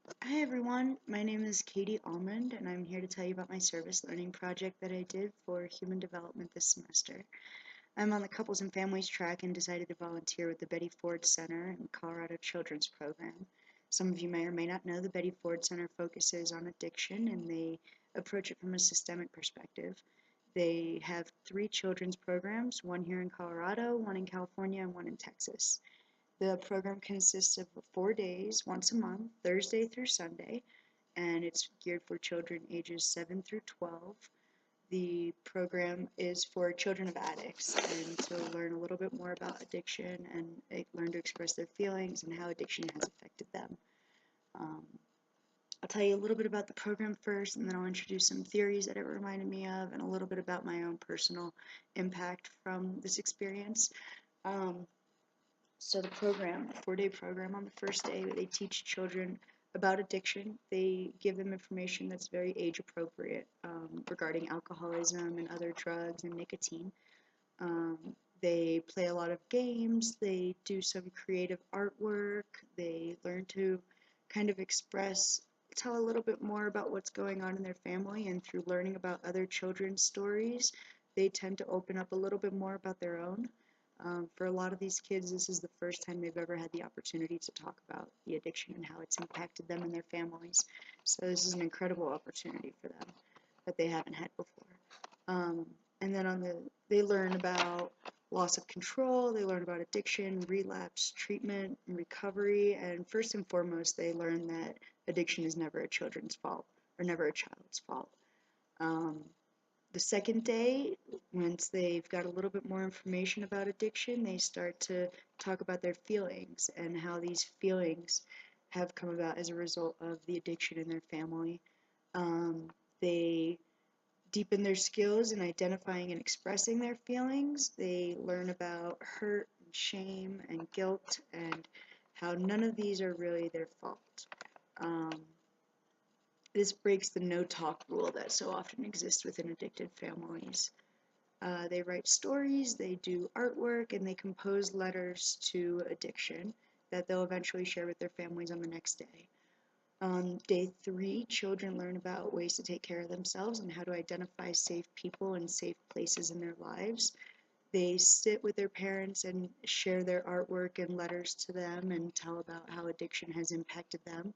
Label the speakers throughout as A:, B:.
A: Hi everyone, my name is Katie Almond and I'm here to tell you about my service learning project that I did for human development this semester. I'm on the couples and families track and decided to volunteer with the Betty Ford Center and Colorado Children's Program. Some of you may or may not know the Betty Ford Center focuses on addiction and they approach it from a systemic perspective. They have three children's programs, one here in Colorado, one in California, and one in Texas. The program consists of 4 days, once a month, Thursday through Sunday, and it's geared for children ages 7 through 12. The program is for children of addicts and to learn a little bit more about addiction and learn to express their feelings and how addiction has affected them. Um, I'll tell you a little bit about the program first, and then I'll introduce some theories that it reminded me of and a little bit about my own personal impact from this experience. Um, So the program, the 4-day program, on the first day, they teach children about addiction. They give them information that's very age appropriate regarding alcoholism and other drugs and nicotine. Um, they play a lot of games. They do some creative artwork. They learn to kind of tell a little bit more about what's going on in their family, and through learning about other children's stories, they tend to open up a little bit more about their own. For a lot of these kids, this is the first time they've ever had the opportunity to talk about the addiction and how it's impacted them and their families. So this is an incredible opportunity for them that they haven't had before. Um, and then they learn about loss of control, they learn about addiction, relapse, treatment, and recovery, and first and foremost, they learn that addiction is never a children's fault or never a child's fault. Um, the second day, once they've got a little bit more information about addiction, they start to talk about their feelings and how these feelings have come about as a result of the addiction in their family. They deepen their skills in identifying and expressing their feelings. They learn about hurt and shame and guilt and how none of these are really their fault. Um, this breaks the no talk rule that so often exists within addicted families. They write stories, they do artwork, and they compose letters to addiction that they'll eventually share with their families on the next day. On day 3, children learn about ways to take care of themselves and how to identify safe people and safe places in their lives. They sit with their parents and share their artwork and letters to them and tell about how addiction has impacted them.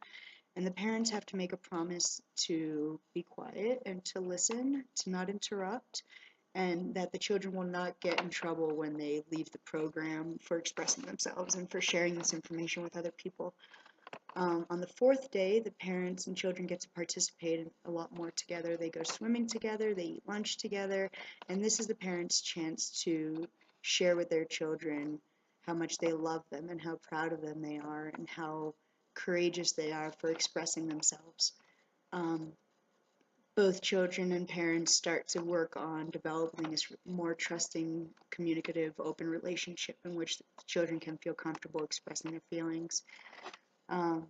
A: And the parents have to make a promise to be quiet and to listen, to not interrupt, and that the children will not get in trouble when they leave the program for expressing themselves and for sharing this information with other people. On the 4th day, the parents and children get to participate a lot more together. They go swimming together, they eat lunch together, and this is the parents' chance to share with their children how much they love them and how proud of them they are and how courageous they are for expressing themselves. Um, Both children and parents start to work on developing this more trusting, communicative, open relationship in which children can feel comfortable expressing their feelings. Um,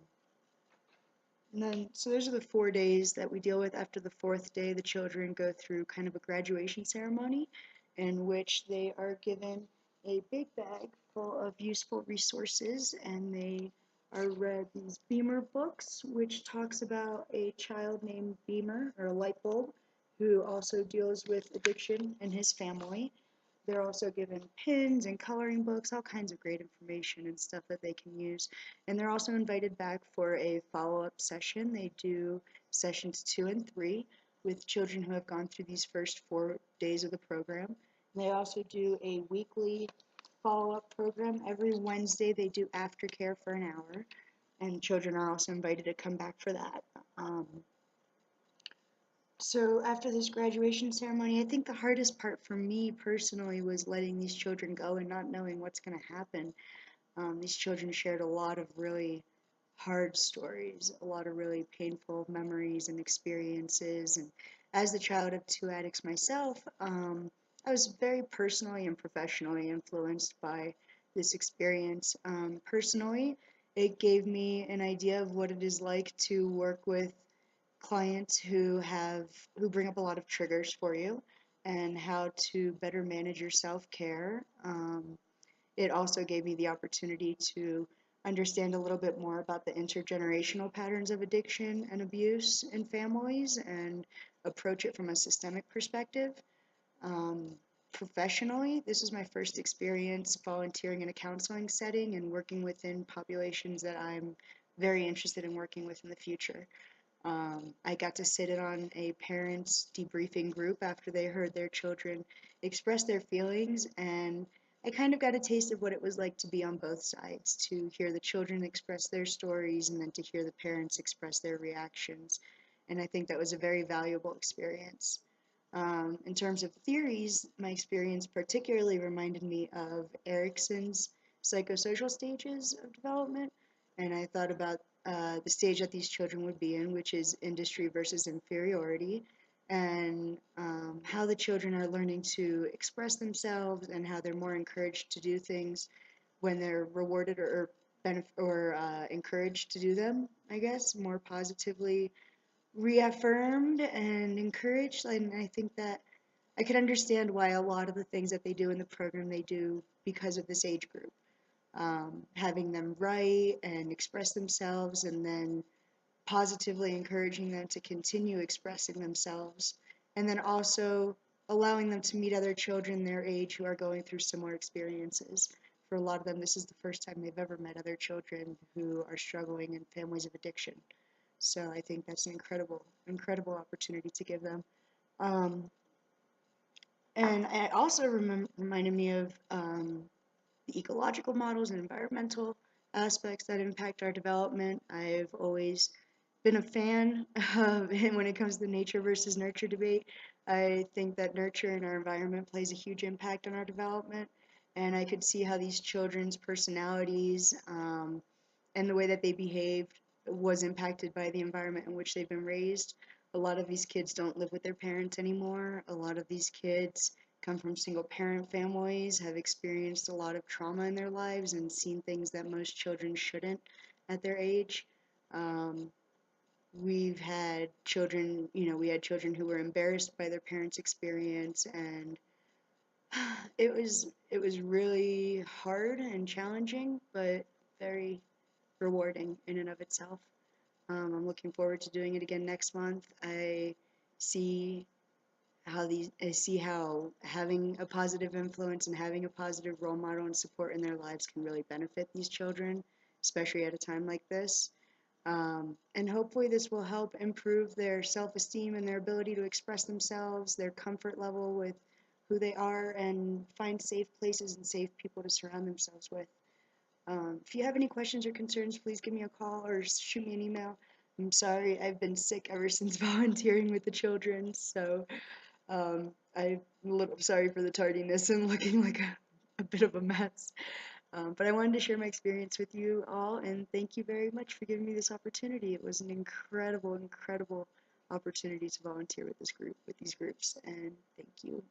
A: so those are the 4 days that we deal with. After the 4th day, the children go through kind of a graduation ceremony in which they are given a big bag full of useful resources, and they are read these Beamer books, which talks about a child named Beamer, or a light bulb, who also deals with addiction and his family. They're also given pins and coloring books, all kinds of great information and stuff that they can use. And they're also invited back for a follow-up session. They do sessions 2 and 3 with children who have gone through these first 4 days of the program. And they also do a weekly follow-up program. Every Wednesday they do aftercare for an hour, and children are also invited to come back for that. So after this graduation ceremony, I think the hardest part for me personally was letting these children go and not knowing what's going to happen. These children shared a lot of really hard stories, a lot of really painful memories and experiences. And as the child of two addicts myself, I was very personally and professionally influenced by this experience. Personally, it gave me an idea of what it is like to work with clients who bring up a lot of triggers for you and how to better manage your self-care. It also gave me the opportunity to understand a little bit more about the intergenerational patterns of addiction and abuse in families and approach it from a systemic perspective. Um, Professionally, this is my first experience volunteering in a counseling setting and working within populations that I'm very interested in working with in the future. I got to sit in on a parents' debriefing group after they heard their children express their feelings, and I kind of got a taste of what it was like to be on both sides, to hear the children express their stories and then to hear the parents express their reactions. And I think that was a very valuable experience. In terms of theories, my experience particularly reminded me of Erikson's psychosocial stages of development, and I thought about the stage that these children would be in, which is industry versus inferiority, and how the children are learning to express themselves and how they're more encouraged to do things when they're rewarded or encouraged to do them, I guess, more positively reaffirmed and encouraged. And I think that I could understand why a lot of the things that they do in the program they do because of this age group. Having them write and express themselves and then positively encouraging them to continue expressing themselves, and then also allowing them to meet other children their age who are going through similar experiences. For a lot of them, this is the first time they've ever met other children who are struggling in families of addiction. So I think that's an incredible opportunity to give them. Um, and it also reminded me of the ecological models and environmental aspects that impact our development. I've always been a fan of when it comes to the nature versus nurture debate. I think that nurture in our environment plays a huge impact on our development, and I could see how these children's personalities and the way that they behaved was impacted by the environment in which they've been raised. A lot of these kids don't live with their parents anymore. A lot of these kids come from single parent families, have experienced a lot of trauma in their lives, and seen things that most children shouldn't at their age. Um, we've had children, we had children who were embarrassed by their parents' experience, and it was really hard and challenging, but very rewarding in and of itself. I'm looking forward to doing it again next month. See I see how having a positive influence and having a positive role model and support in their lives can really benefit these children, especially at a time like this. And hopefully this will help improve their self-esteem and their ability to express themselves, their comfort level with who they are, and find safe places and safe people to surround themselves with. If you have any questions or concerns, please give me a call or shoot me an email. I'm sorry, I've been sick ever since volunteering with the children, so I'm a little sorry for the tardiness and looking like a bit of a mess. But I wanted to share my experience with you all, and thank you very much for giving me this opportunity. It was an incredible opportunity to volunteer with this group, with these groups, and thank you.